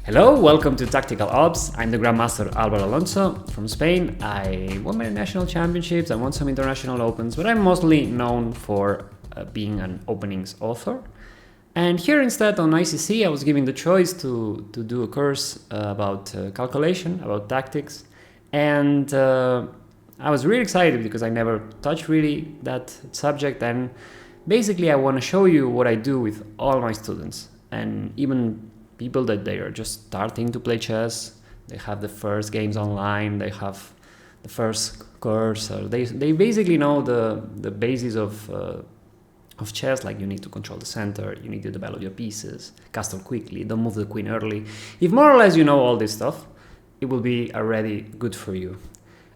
Hello, welcome to Tactical Ops. I'm the Grandmaster Alvar Alonso from Spain. I won many national championships, I won some international opens, but I'm mostly known for being an openings author. And here instead on ICC, I was given the choice to do a course about calculation, about tactics. And I was really excited because I never touched really that subject. And basically, I want to show you what I do with all my students and even people that they are just starting to play chess. They have the first games online, they have the first course, or they basically know the basis of chess, like you need to control the center, you need to develop your pieces, castle quickly, don't move the queen early. If more or less you know all this stuff, it will be already good for you.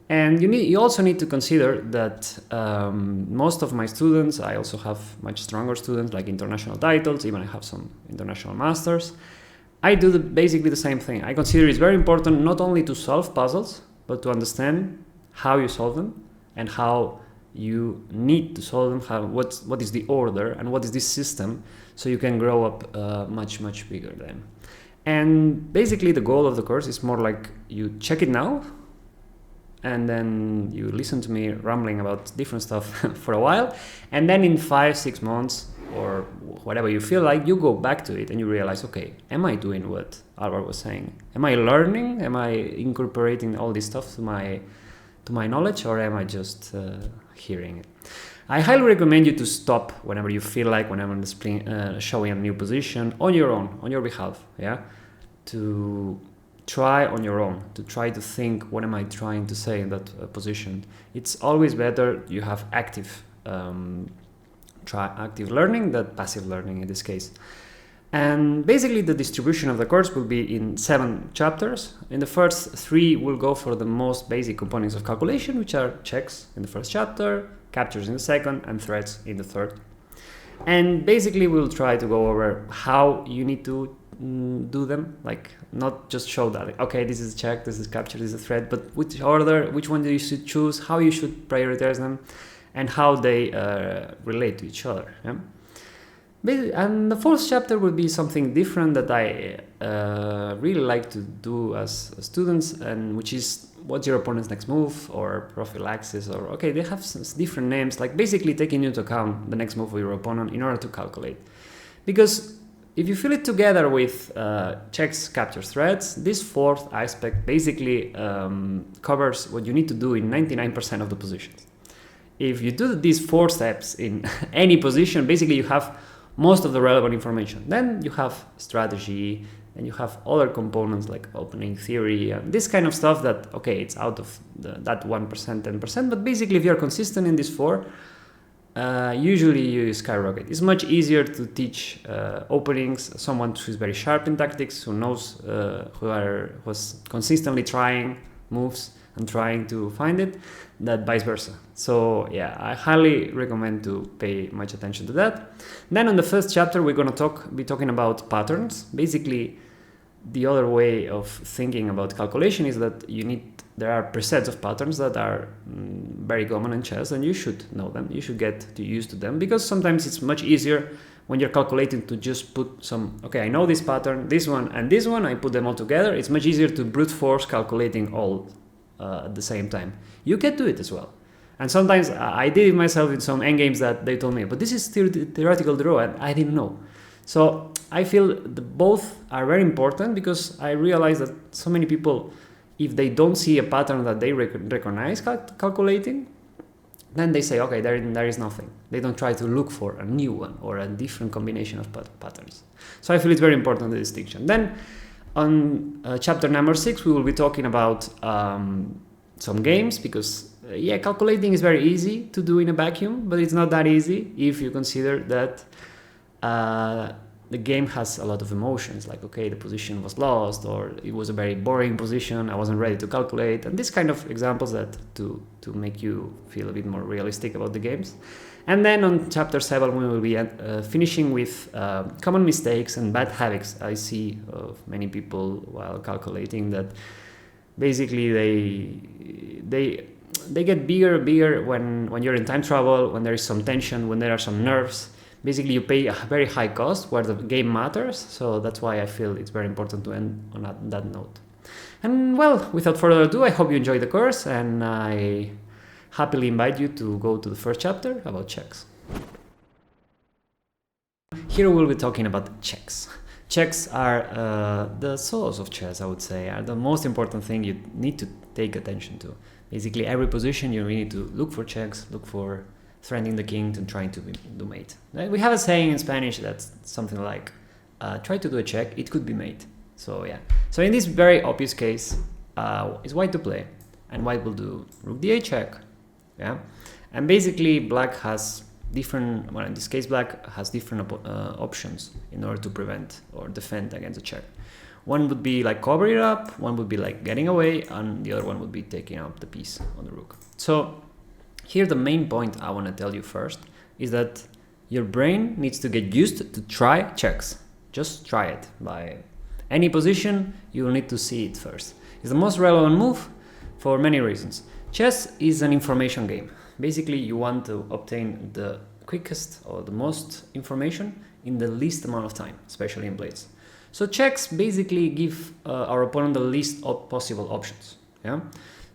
And you also need to consider that most of my students, I also have much stronger students like international titles, even I have some international masters. I do basically the same thing. I consider it's very important not only to solve puzzles, but to understand how you solve them and how you need to solve them, what is the order and what is this system, so you can grow up much bigger then. And basically the goal of the course is more like you check it now, and then you listen to me rambling about different stuff for a while, and then in 5-6 months or whatever you feel like, you go back to it and you realize, okay, am I doing what Alvar was saying? Am I learning? Am I incorporating all this stuff to my knowledge, or am I just hearing it? I highly recommend you to stop whenever you feel like, whenever I'm showing a new position on your own, on your behalf, yeah? To try on your own, to try to think, what am I trying to say in that position? It's always better you have active learning than passive learning in this case. And basically the distribution of the course will be in 7 chapters. In the first 3 we'll go for the most basic components of calculation, which are checks in the first chapter, captures in the second, and threats in the third. And basically we'll try to go over how you need to do them, like not just show that, like, okay, this is a check, this is capture, this is a threat, but which order, which one you should choose, how you should prioritize them, and how they relate to each other. Yeah? And the 4th chapter will be something different that I really like to do as students, and which is what's your opponent's next move, or prophylaxis, or okay, they have some different names, like basically taking into account the next move of your opponent in order to calculate. Because if you fill it together with checks, captures, threats, this 4th aspect basically covers what you need to do in 99% of the positions. If you do these 4 steps in any position, basically you have most of the relevant information. Then you have strategy, and you have other components like opening theory, and this kind of stuff that, okay, it's out of that 1%, 10%, but basically if you're consistent in these 4, usually you skyrocket. It's much easier to teach openings, someone who's very sharp in tactics, who knows, who's consistently trying moves and trying to find it, that vice versa. So yeah, I highly recommend to pay much attention to that. Then on the first chapter, we're going to be talking about patterns. Basically, the other way of thinking about calculation is that there are presets of patterns that are very common in chess, and you should know them. You should get used to them, because sometimes it's much easier when you're calculating to just put some, okay, I know this pattern, this one, and this one, I put them all together. It's much easier to brute force calculating all at the same time. You can do it as well. And sometimes I did it myself in some endgames that they told me, but this is theoretical draw, and I didn't know. So I feel both are very important, because I realize that so many people, if they don't see a pattern that they recognize calculating, then they say, okay, there is nothing. They don't try to look for a new one or a different combination of patterns. So I feel it's very important, the distinction. Then on chapter number 6, we will be talking about some games, because calculating is very easy to do in a vacuum, but it's not that easy if you consider that the game has a lot of emotions, like, okay, the position was lost, or it was a very boring position, I wasn't ready to calculate, and this kind of examples that to make you feel a bit more realistic about the games. And then on chapter 7, we will be finishing with common mistakes and bad habits I see of many people while calculating, that basically they get bigger when you're in time trouble, when there is some tension, when there are some nerves, Basically, you pay a very high cost where the game matters. So that's why I feel it's very important to end on that note. And well, without further ado, I hope you enjoyed the course, and I happily invite you to go to the first chapter about checks. Here we'll be talking about checks. Checks are the source of chess, I would say, are the most important thing you need to take attention to. Basically, every position you need to look for checks, look for threatening the king and trying to do mate. We have a saying in Spanish that's something like, try to do a check, it could be mate. So yeah. So in this very obvious case, it's white to play, and white will do rook d8 check. Yeah, and basically black has different. Well, in this case, black has different options in order to prevent or defend against a check. One would be like covering it up, one would be like getting away, and the other one would be taking up the piece on the rook. So here the main point I want to tell you first is that your brain needs to get used to try checks. Just try it. By any position, you will need to see it first. It's the most relevant move for many reasons. Chess is an information game. Basically, you want to obtain the quickest or the most information in the least amount of time, especially in blades. So checks basically give our opponent the least possible options. Yeah.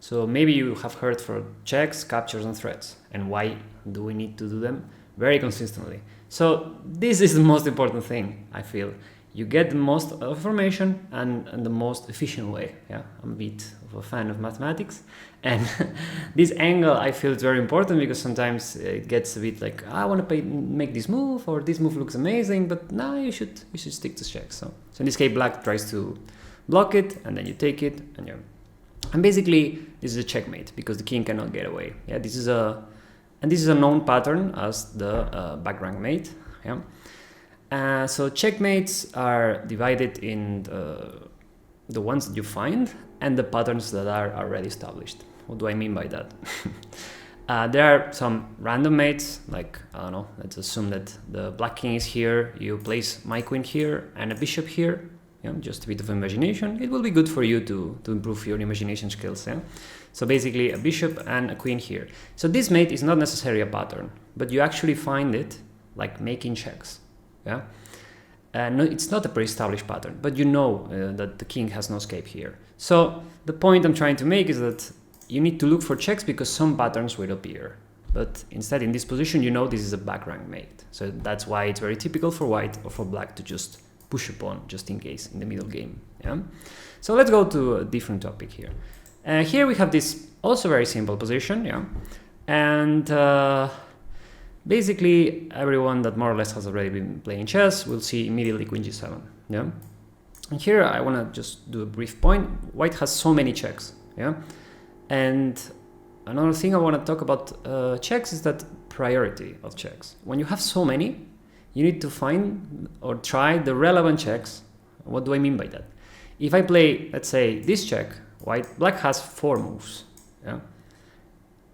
So maybe you have heard for checks, captures, and threats. And why do we need to do them? Very consistently. So this is the most important thing, I feel. You get the most information and the most efficient way. Yeah, I'm a bit of a fan of mathematics, and this angle I feel is very important because sometimes it gets a bit like I want to make this move, or this move looks amazing, but no, you should stick to checks. So in this case, black tries to block it, and then you take it, and basically this is a checkmate because the king cannot get away. Yeah, this is a known pattern as the back rank mate. Yeah. So checkmates are divided in the ones that you find and the patterns that are already established. What do I mean by that? There are some random mates, like, I don't know, let's assume that the black king is here, you place my queen here and a bishop here, yeah, just a bit of imagination. It will be good for you to improve your imagination skills. Yeah? So basically a bishop and a queen here. So this mate is not necessarily a pattern, but you actually find it like making checks. Yeah, no, it's not a pre-established pattern, but you know that the king has no escape here. So the point I'm trying to make is that you need to look for checks because some patterns will appear. But instead, in this position, you know this is a back rank mate. So that's why it's very typical for white or for black to just push a pawn just in case in the middle game. Yeah. So let's go to a different topic here. Here we have this also very simple position. Yeah, and basically, everyone that more or less has already been playing chess will see immediately queen g7. Yeah, and here I want to just do a brief point. White has so many checks. Yeah, and another thing I want to talk about checks is that priority of checks. When you have so many, you need to find or try the relevant checks. What do I mean by that? If I play, let's say, this check, black has 4 moves. Yeah,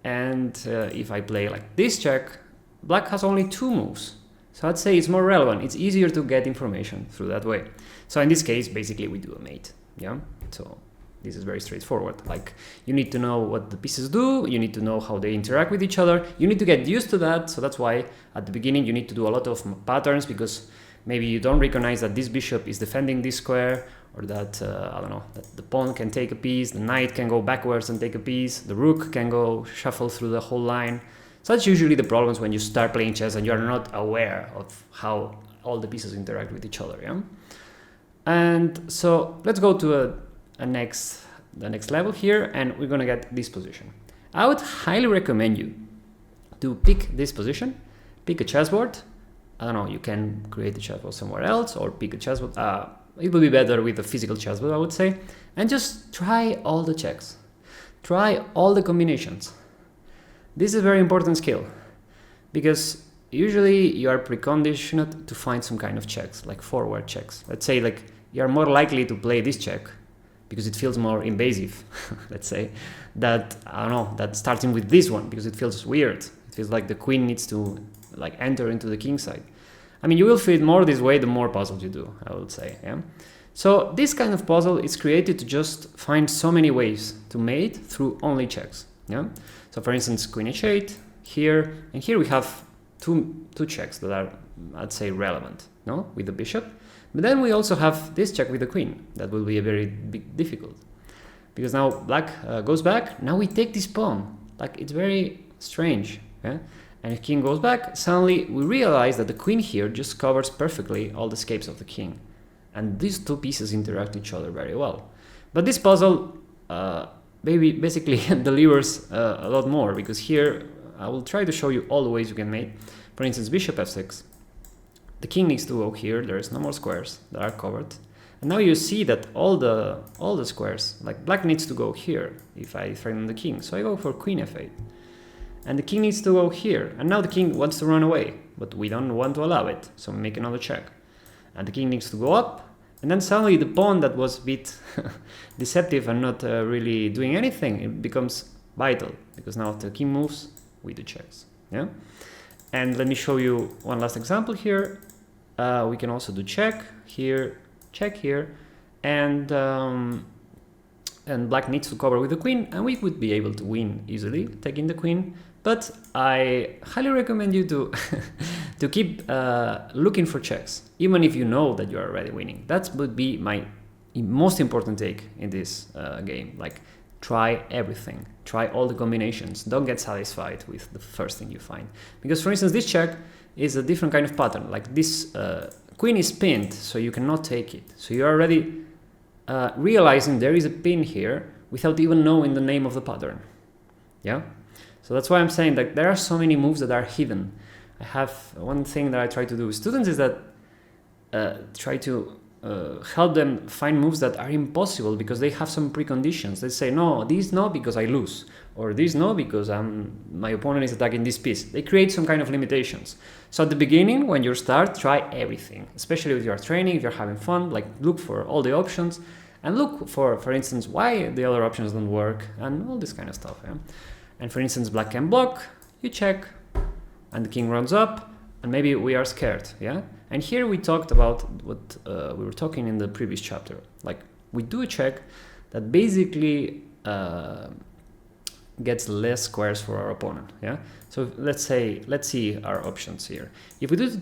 and if I play like this check, black has only 2 moves. So I'd say it's more relevant. It's easier to get information through that way. So in this case, basically we do a mate. Yeah. So this is very straightforward. Like, you need to know what the pieces do. You need to know how they interact with each other. You need to get used to that. So that's why at the beginning you need to do a lot of patterns, because maybe you don't recognize that this bishop is defending this square, or that, I don't know, that the pawn can take a piece, the knight can go backwards and take a piece, the rook can go shuffle through the whole line. So that's usually the problems when you start playing chess and you're not aware of how all the pieces interact with each other. Yeah. And so let's go to the next level here, and we're gonna get this position. I would highly recommend you to pick this position, pick a chessboard. I don't know, you can create a chessboard somewhere else or pick a chessboard. It would be better with a physical chessboard, I would say, and just try all the checks, try all the combinations. This is a very important skill, because usually you are preconditioned to find some kind of checks, like forward checks. Let's say like you are more likely to play this check because it feels more invasive, let's say, that, I don't know, that starting with this one because it feels weird. It feels like the queen needs to like enter into the king side. I mean, you will feel more this way the more puzzles you do, I would say. Yeah. So this kind of puzzle is created to just find so many ways to mate through only checks. Yeah. So for instance, queen h8 here, and here we have two checks that are, I'd say, relevant, no, with the bishop. But then we also have this check with the queen. That will be a very big difficult, because now black goes back. Now we take this pawn. Like, it's very strange, yeah? And if king goes back, suddenly we realize that the queen here just covers perfectly all the escapes of the king, and these two pieces interact with each other very well. But this puzzle basically delivers a lot more, because here I will try to show you all the ways you can make. For instance, bishop f6. The king needs to go here. There is no more squares that are covered. And now you see that all the squares, like black needs to go here if I threaten the king. So I go for queen f8. And the king needs to go here. And now the king wants to run away, but we don't want to allow it. So we make another check. And the king needs to go up. And then suddenly the pawn that was a bit deceptive and not really doing anything, it becomes vital. Because now if the king moves, we do checks. Yeah. And let me show you one last example here. We can also do check here, and black needs to cover with the queen, and we would be able to win easily, taking the queen. But I highly recommend you to to keep looking for checks, even if you know that you are already winning. That would be my most important take in this game. Like, try everything, try all the combinations. Don't get satisfied with the first thing you find, because for instance, this check is a different kind of pattern. Like, this queen is pinned, so you cannot take it. So you're already realizing there is a pin here without even knowing the name of the pattern. Yeah. So that's why I'm saying that there are so many moves that are hidden. I have one thing that I try to do with students is that try to help them find moves that are impossible because they have some preconditions. They say, no, this no because I lose, or this no because my opponent is attacking this piece. They create some kind of limitations. So at the beginning, when you start, try everything, especially if you're training, if you're having fun, like look for all the options and look for instance, why the other options don't work and all this kind of stuff. Yeah? And for instance, black can block, you check, and the king runs up, and maybe we are scared, yeah? And here we talked about what we were talking in the previous chapter. Like, we do a check that basically gets less squares for our opponent, yeah? So let's see our options here. If we do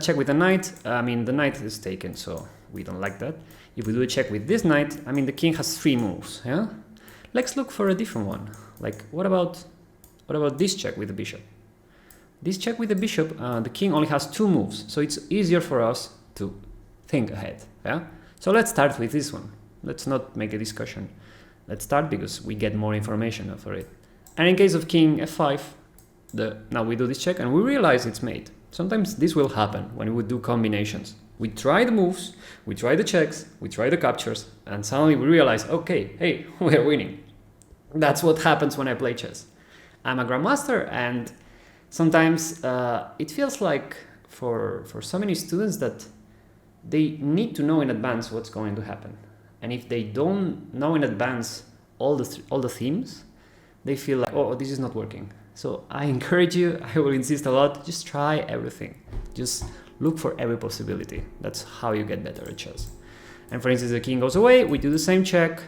check with the knight, I mean, the knight is taken, so we don't like that. If we do a check with this knight, I mean, the king has 3 moves, yeah? Let's look for a different one. Like, what about this check with the bishop? This check with the bishop, the king only has 2 moves, so it's easier for us to think ahead, yeah? So let's start with this one. Let's not make a discussion. Let's start because we get more information for it. And in case of king f5, now we do this check and we realize it's mate. Sometimes this will happen when we do combinations. We try the moves, we try the checks, we try the captures, and suddenly we realize, okay, hey, we're winning. That's what happens when I play chess. I'm a grandmaster, and sometimes it feels like for so many students that they need to know in advance what's going to happen. And if they don't know in advance all the themes, they feel like, oh, this is not working. So I encourage you, I will insist a lot, just try everything. Just look for every possibility. That's how you get better at chess. And for instance, the king goes away, we do the same check,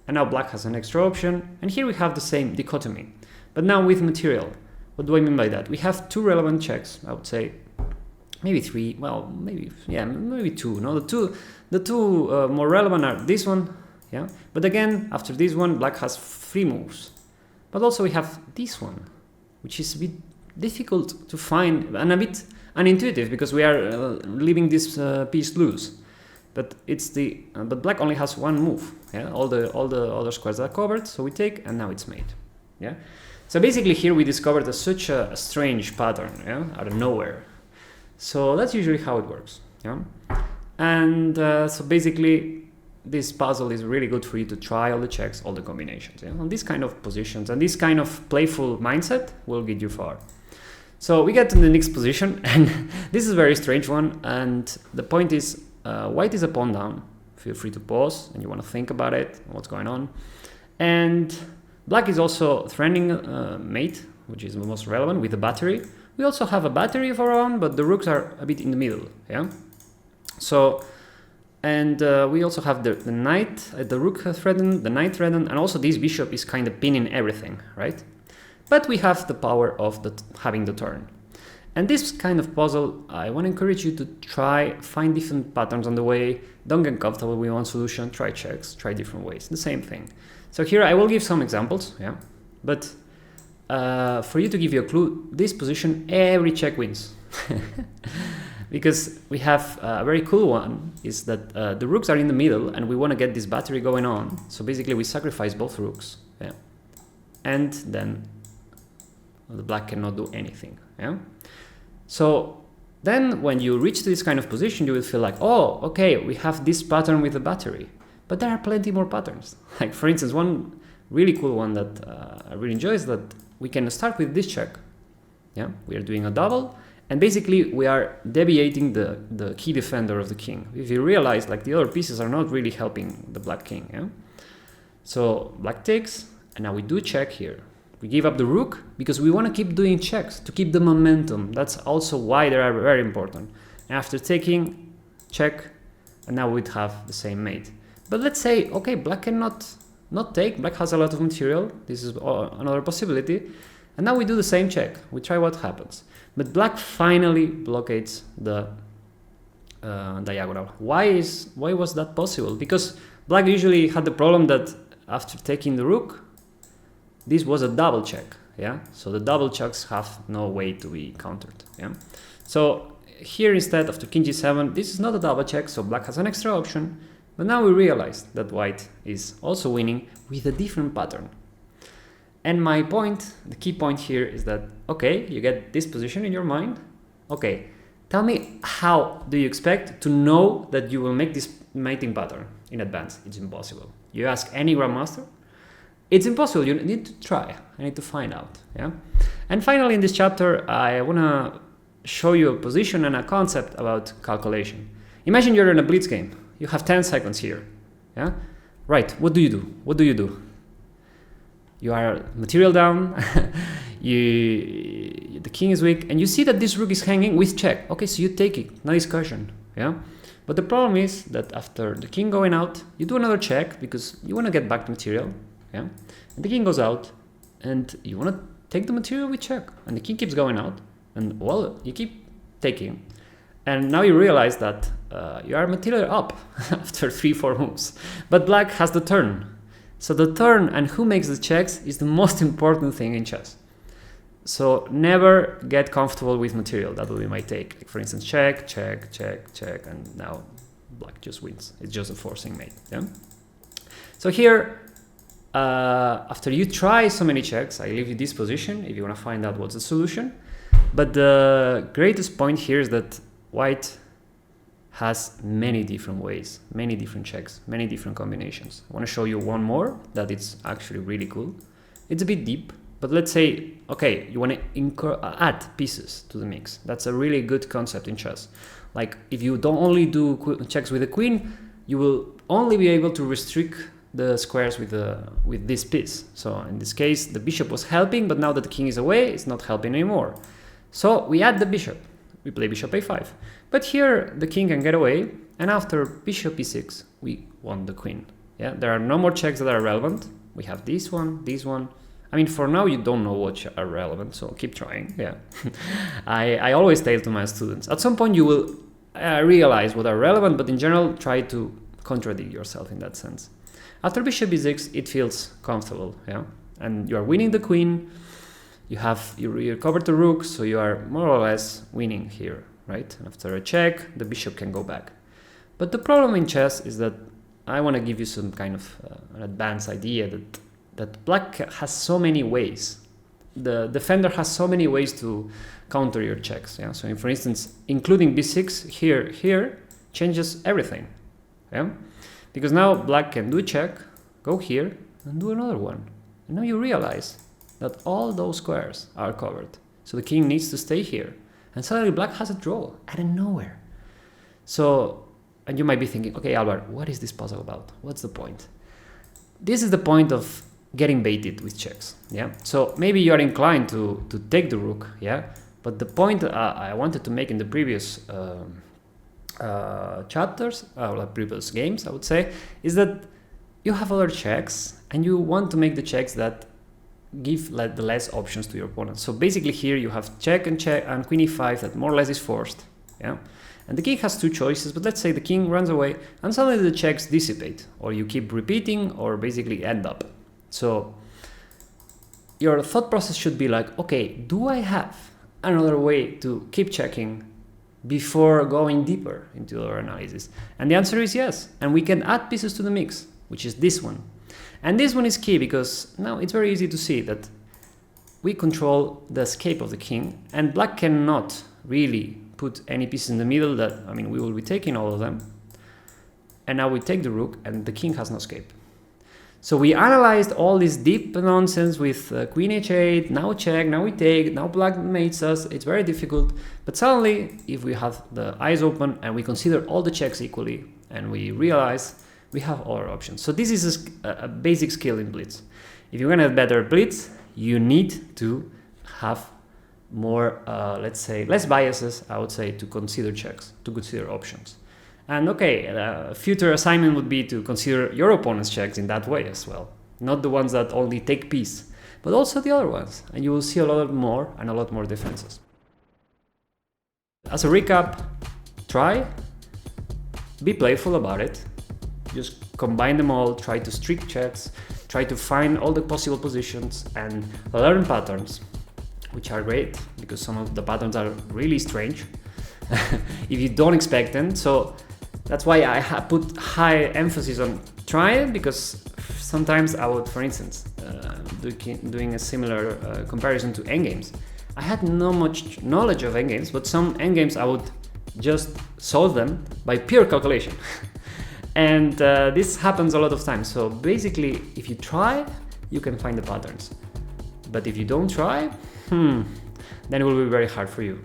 and now black has an extra option, and here we have the same dichotomy, but now with material. What do I mean by that? We have 2 relevant checks, I would say, maybe 3, well, maybe 2. No, the two more relevant are this one, yeah. But again, after this one, black has 3 moves. But also we have this one, which is a bit difficult to find and a bit unintuitive because we are leaving this piece loose. But but black only has 1 move. Yeah, all the other squares are covered, so we take, and now it's made. Yeah. So basically here we discovered such a strange pattern, yeah, out of nowhere. So that's usually how it works. Yeah. And so basically this puzzle is really good for you to try all the checks, all the combinations. Yeah? And these kind of positions and this kind of playful mindset will get you far. So we get to the next position, and this is a very strange one. And the point is, white is a pawn down. Feel free to pause and you want to think about it, what's going on. And black is also threatening mate, which is the most relevant, with a battery. We also have a battery of our own, but the rooks are a bit in the middle. Yeah. So, and we also have the knight, the rook threatened, the knight threatened, and also this bishop is kind of pinning everything, right? But we have the power of having the turn. And this kind of puzzle, I want to encourage you to find different patterns on the way. Don't get comfortable with one solution, try checks, try different ways, the same thing. So here I will give some examples, yeah. But for you to give you a clue, this position, every check wins. Because we have a very cool one, is that the rooks are in the middle and we want to get this battery going on. So basically we sacrifice both rooks, yeah. And then the black cannot do anything, yeah. So then when you reach this kind of position, you will feel like, oh, okay, we have this pattern with the battery, but there are plenty more patterns. Like for instance, one really cool one that I really enjoy is that we can start with this check. Yeah, we are doing a double, and basically we are deviating the key defender of the king. If you realize, like, the other pieces are not really helping the black king, yeah. So black takes, and now we do check here. We give up the rook because we want to keep doing checks to keep the momentum. That's also why they are very important. After taking, check, and now we'd have the same mate. But let's say, okay, black cannot not take. Black has a lot of material. This is another possibility. And now we do the same check. We try what happens. But black finally blockades the diagonal. Why was that possible? Because black usually had the problem that after taking the rook, this was a double check, yeah? So the double checks have no way to be countered, yeah? So here instead, after king g7, this is not a double check, so black has an extra option. But now we realize that white is also winning with a different pattern. And my point, the key point here is that, okay, you get this position in your mind. Okay, tell me, how do you expect to know that you will make this mating pattern in advance? It's impossible. You ask any grandmaster, it's impossible. You need to try. I need to find out. Yeah. And finally, in this chapter, I want to show you a position and a concept about calculation. Imagine you're in a blitz game. You have 10 seconds here. Yeah. Right. What do you do? What do you do? You are material down. The king is weak, and you see that this rook is hanging with check. Okay, so you take it. No discussion. Yeah. But the problem is that after the king going out, you do another check because you want to get back the material. Yeah? And the king goes out, and you want to take the material with check, and the king keeps going out, and well, you keep taking, and now you realize that you are material up after 3-4 moves, but black has the turn. So the turn and who makes the checks is the most important thing in chess. So never get comfortable with material. That will be my take. Like for instance, check, check, check, check, and now black just wins. It's just a forcing mate. Yeah. So here, after you try so many checks, I leave you this position if you want to find out what's the solution. But the greatest point here is that white has many different ways, many different checks, many different combinations. I want to show you one more that it's actually really cool. It's a bit deep, but let's say, okay, you want to add pieces to the mix. That's a really good concept in chess. Like if you don't only do checks with the queen, you will only be able to restrict the squares with this piece. So in this case, the bishop was helping, but now that the king is away, it's not helping anymore. So we add the bishop. We play bishop a5. But here the king can get away, and after bishop e6, we want the queen. Yeah, there are no more checks that are relevant. We have this one, this one. I mean, for now you don't know what are relevant, so keep trying. Yeah, I always tell to my students, at some point you will realize what are relevant, but in general, try to contradict yourself in that sense. After bishop e6, it feels comfortable, yeah, and you are winning the queen. You recovered the rook, so you are more or less winning here, right? After a check, the bishop can go back. But the problem in chess is that I want to give you some kind of an advanced idea that black has so many ways. The defender has so many ways to counter your checks. Yeah. So, for instance, including b6 here changes everything. Yeah. Because now black can do a check, go here, and do another one. And now you realize that all those squares are covered. So the king needs to stay here. And suddenly black has a draw out of nowhere. So, and you might be thinking, okay, Alvar, what is this puzzle about? What's the point? This is the point of getting baited with checks. Yeah. So maybe you are inclined to take the rook. Yeah. But the point I wanted to make in the previous chapters, or previous games, I would say, is that you have other checks and you want to make the checks that give the less options to your opponent. So basically here you have check and queen e5 that more or less is forced. Yeah. And the king has two choices, but let's say the king runs away and suddenly the checks dissipate, or you keep repeating or basically end up. So your thought process should be like, okay, do I have another way to keep checking before going deeper into our analysis? And the answer is yes. And we can add pieces to the mix, which is this one. And this one is key because now it's very easy to see that we control the escape of the king, and black cannot really put any pieces in the middle that, I mean, we will be taking all of them. And now we take the rook and the king has no escape. So we analyzed all this deep nonsense with queen h8, now check, now we take, now black mates us. It's very difficult. But suddenly, if we have the eyes open and we consider all the checks equally and we realize we have all our options. So this is a basic skill in blitz. If you're going to have better blitz, you need to have more, let's say, less biases, I would say, to consider checks, to consider options. And okay, a future assignment would be to consider your opponent's checks in that way as well. Not the ones that only take piece, but also the other ones. And you will see a lot more and a lot more defenses. As a recap, try, be playful about it. Just combine them all, try to streak checks, try to find all the possible positions and learn patterns, which are great because some of the patterns are really strange if you don't expect them. So that's why I put high emphasis on try it, because sometimes I would, for instance, doing a similar comparison to endgames, I had not much knowledge of endgames, but some endgames I would just solve them by pure calculation. And this happens a lot of times. So basically, if you try, you can find the patterns. But if you don't try, then it will be very hard for you.